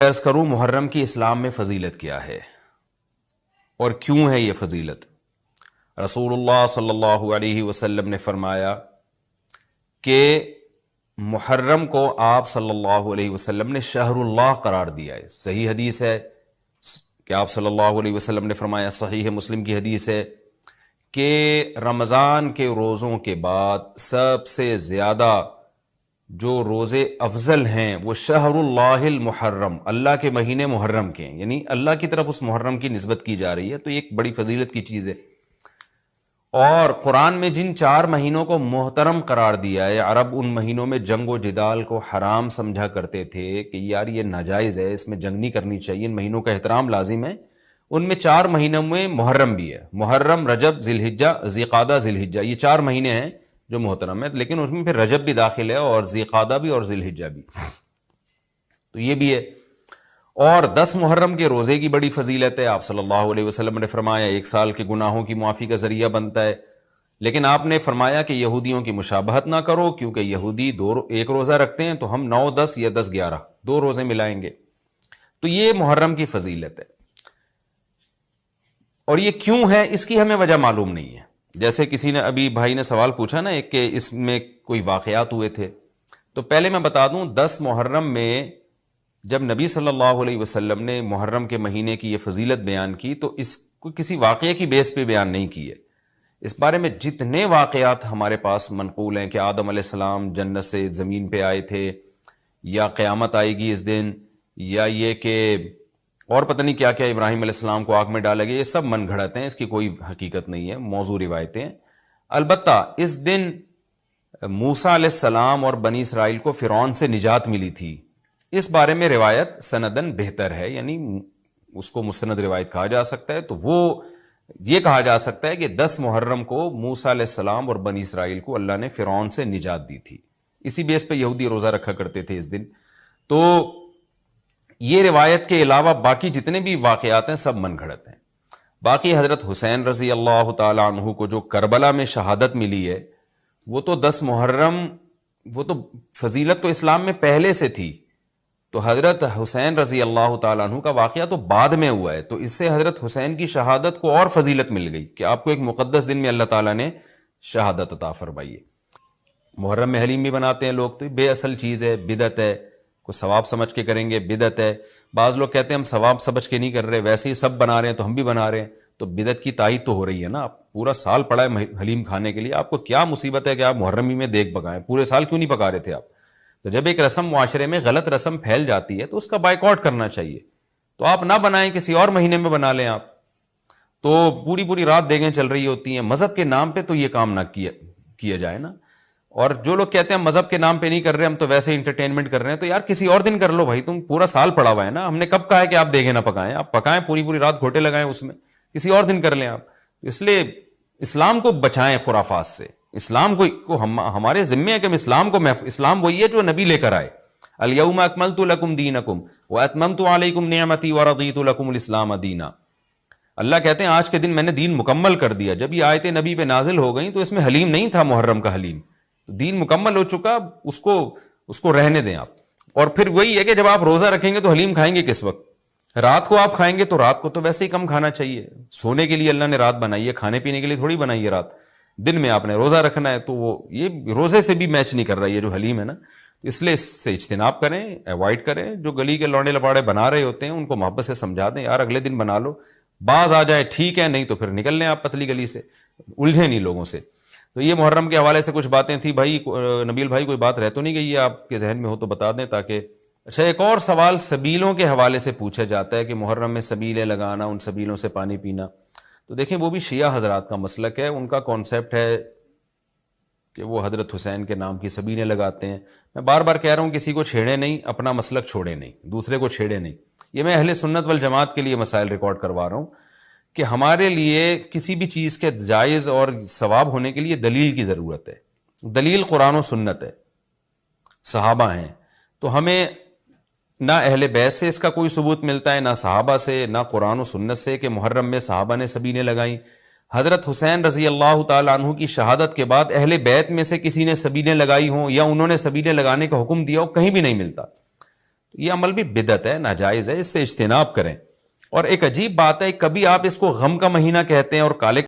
عرض کروں محرم کی اسلام میں فضیلت کیا ہے اور کیوں ہے یہ فضیلت۔ رسول اللہ صلی اللہ علیہ وسلم نے فرمایا کہ محرم کو آپ صلی اللہ علیہ وسلم نے شہر اللہ قرار دیا ہے۔ صحیح حدیث ہے کہ آپ صلی اللہ علیہ وسلم نے فرمایا، صحیح مسلم کی حدیث ہے کہ رمضان کے روزوں کے بعد سب سے زیادہ جو روزے افضل ہیں وہ شہر اللہ المحرم، اللہ کے مہینے محرم کے ہیں، یعنی اللہ کی طرف اس محرم کی نسبت کی جا رہی ہے، تو یہ ایک بڑی فضیلت کی چیز ہے۔ اور قرآن میں جن 4 مہینوں کو محترم قرار دیا ہے، عرب ان مہینوں میں جنگ و جدال کو حرام سمجھا کرتے تھے کہ یار یہ ناجائز ہے، اس میں جنگ نہیں کرنی چاہیے، ان مہینوں کا احترام لازم ہے۔ ان میں 4 مہینوں میں محرم بھی ہے، محرم، رجب، ذی الحجہ، ذی قعدہ، ذی الحجہ، یہ 4 مہینے ہیں جو محترم ہے، لیکن اس میں پھر رجب بھی داخل ہے اور ذی قعدہ بھی اور ذی الحجہ بھی، تو یہ بھی ہے۔ اور 10 محرم کے روزے کی بڑی فضیلت ہے۔ آپ صلی اللہ علیہ وسلم نے فرمایا 1 سال کے گناہوں کی معافی کا ذریعہ بنتا ہے، لیکن آپ نے فرمایا کہ یہودیوں کی مشابہت نہ کرو، کیونکہ یہودی 1 روزہ رکھتے ہیں تو ہم 9، 10 یا 10، 11 2 روزے ملائیں گے۔ تو یہ محرم کی فضیلت ہے، اور یہ کیوں ہے اس کی ہمیں وجہ معلوم نہیں ہے۔ جیسے کسی نے ابھی بھائی نے سوال پوچھا نا ایک کہ اس میں کوئی واقعات ہوئے تھے، تو پہلے میں بتا دوں 10 محرم میں جب نبی صلی اللہ علیہ وسلم نے محرم کے مہینے کی یہ فضیلت بیان کی تو اس کو کسی واقعے کی بیس پہ بیان نہیں کی ہے۔ اس بارے میں جتنے واقعات ہمارے پاس منقول ہیں کہ آدم علیہ السلام جنت سے زمین پہ آئے تھے، یا قیامت آئے گی اس دن، یا یہ کہ اور پتہ نہیں کیا کیا، ابراہیم علیہ السلام کو آگ میں ڈالا گیا، یہ سب من گھڑت ہیں، اس کی کوئی حقیقت نہیں ہے، موضوع روایتیں ہیں۔ البتہ اس دن موسیٰ علیہ السلام اور بنی اسرائیل کو فرعون سے نجات ملی تھی، اس بارے میں روایت سندن بہتر ہے، یعنی اس کو مستند روایت کہا جا سکتا ہے۔ تو وہ یہ کہا جا سکتا ہے کہ 10 محرم کو موسیٰ علیہ السلام اور بنی اسرائیل کو اللہ نے فرعون سے نجات دی تھی، اسی بیس پہ یہودی روزہ رکھا کرتے تھے اس دن۔ تو یہ روایت کے علاوہ باقی جتنے بھی واقعات ہیں سب من گھڑت ہیں۔ باقی حضرت حسین رضی اللہ تعالی عنہ کو جو کربلا میں شہادت ملی ہے، وہ تو 10 محرم، وہ تو فضیلت تو اسلام میں پہلے سے تھی، تو حضرت حسین رضی اللہ تعالیٰ عنہ کا واقعہ تو بعد میں ہوا ہے، تو اس سے حضرت حسین کی شہادت کو اور فضیلت مل گئی کہ آپ کو ایک مقدس دن میں اللہ تعالیٰ نے شہادت عطا فرمائی ہے۔ محرم میں حلیم بھی بناتے ہیں لوگ، تو بے اصل چیز ہے، بدعت ہے، کوئی ثواب سمجھ کے کریں گے بدعت ہے۔ بعض لوگ کہتے ہیں ہم ثواب سمجھ کے نہیں کر رہے، ویسے ہی سب بنا رہے ہیں تو ہم بھی بنا رہے ہیں، تو بدعت کی تائید تو ہو رہی ہے نا۔ آپ پورا سال پڑا ہے حلیم کھانے کے لیے، آپ کو کیا مصیبت ہے کہ آپ محرم ہی میں دیگ پکائیں؟ پورے سال کیوں نہیں پکا رہے تھے آپ؟ تو جب ایک رسم معاشرے میں غلط رسم پھیل جاتی ہے تو اس کا بائیکاٹ کرنا چاہیے، تو آپ نہ بنائیں، کسی اور مہینے میں بنا لیں آپ۔ تو پوری رات دیگیں چل رہی ہوتی ہیں، مذہب کے نام پہ تو یہ کام نہ کیا جائے نا۔ اور جو لوگ کہتے ہیں مذہب کے نام پہ نہیں کر رہے، ہم تو ویسے انٹرٹینمنٹ کر رہے ہیں، تو یار کسی اور دن کر لو بھائی، تم پورا سال پڑا ہوا ہے نا، ہم نے کب کہا ہے کہ آپ دیگیں نہ پکائیں؟ آپ پکائیں، پوری رات گھوٹے لگائیں اس میں، کسی اور دن کر لیں آپ۔ اس لیے اسلام کو بچائیں خرافات سے، اسلام کو ہمارے ذمے ہے کہ ہم اسلام کو اسلام وہی ہے جو نبی لے کر آئے، الیوم اکملت لکم دینکم واتممت علیکم نعمتی ورضیت لکم الاسلام دینا۔ اللہ کہتے ہیں آج کے دن میں نے دین مکمل کر دیا۔ جب یہ آیتیں نبی پہ نازل ہو گئیں تو اس میں حلیم نہیں تھا، محرم کا حلیم، تو دین مکمل ہو چکا، اس کو رہنے دیں آپ۔ اور پھر وہی ہے کہ جب آپ روزہ رکھیں گے تو حلیم کھائیں گے کس وقت؟ رات کو آپ کھائیں گے تو رات کو تو ویسے ہی کم کھانا چاہیے، سونے کے لیے اللہ نے رات بنائی ہے، کھانے پینے کے لیے تھوڑی بنائی ہے رات۔ دن میں آپ نے روزہ رکھنا ہے، تو وہ یہ روزے سے بھی میچ نہیں کر رہا یہ جو حلیم ہے نا، اس لیے اس سے اجتناب کریں، ایوائڈ کریں۔ جو گلی کے لونڈے لپاڑے بنا رہے ہوتے ہیں ان کو محبت سے سمجھا دیں، یار اگلے دن بنا لو، باز آ جائے ٹھیک ہے، نہیں تو پھر نکل لیں آپ پتلی گلی سے، الجھیں نہیں لوگوں سے۔ تو یہ محرم کے حوالے سے کچھ باتیں تھیں۔ بھائی نبیل بھائی کوئی بات رہ تو نہیں گئی ہے آپ کے ذہن میں ہو تو بتا دیں تاکہ۔ اچھا، ایک اور سوال سبیلوں کے حوالے سے پوچھا جاتا ہے کہ محرم میں سبیلیں لگانا، ان سبیلوں سے پانی پینا، تو دیکھیں وہ بھی شیعہ حضرات کا مسلک ہے، ان کا کانسیپٹ ہے کہ وہ حضرت حسین کے نام کی سبیلیں لگاتے ہیں۔ میں بار بار کہہ رہا ہوں کسی کو چھیڑے نہیں، اپنا مسلک چھوڑے نہیں، دوسرے کو چھیڑے نہیں۔ یہ میں اہل سنت والجماعت کے لیے مسائل ریکارڈ کروا رہا ہوں کہ ہمارے لیے کسی بھی چیز کے جائز اور ثواب ہونے کے لیے دلیل کی ضرورت ہے۔ دلیل قرآن و سنت ہے، صحابہ ہیں، تو ہمیں نہ اہل بیت سے اس کا کوئی ثبوت ملتا ہے، نہ صحابہ سے، نہ قرآن و سنت سے کہ محرم میں صحابہ نے سبیلیں لگائیں۔ حضرت حسین رضی اللہ تعالیٰ عنہ کی شہادت کے بعد اہل بیت میں سے کسی نے سبیلیں لگائی ہوں یا انہوں نے سبیلیں لگانے کا حکم دیا ہو، کہیں بھی نہیں ملتا۔ یہ عمل بھی بدعت ہے, ناجائز ہے, اس سے اجتناب کریں. اور ایک عجیب بات ہے, کبھی آپ اس کو غم کا مہینہ کہتے ہیں اور کالے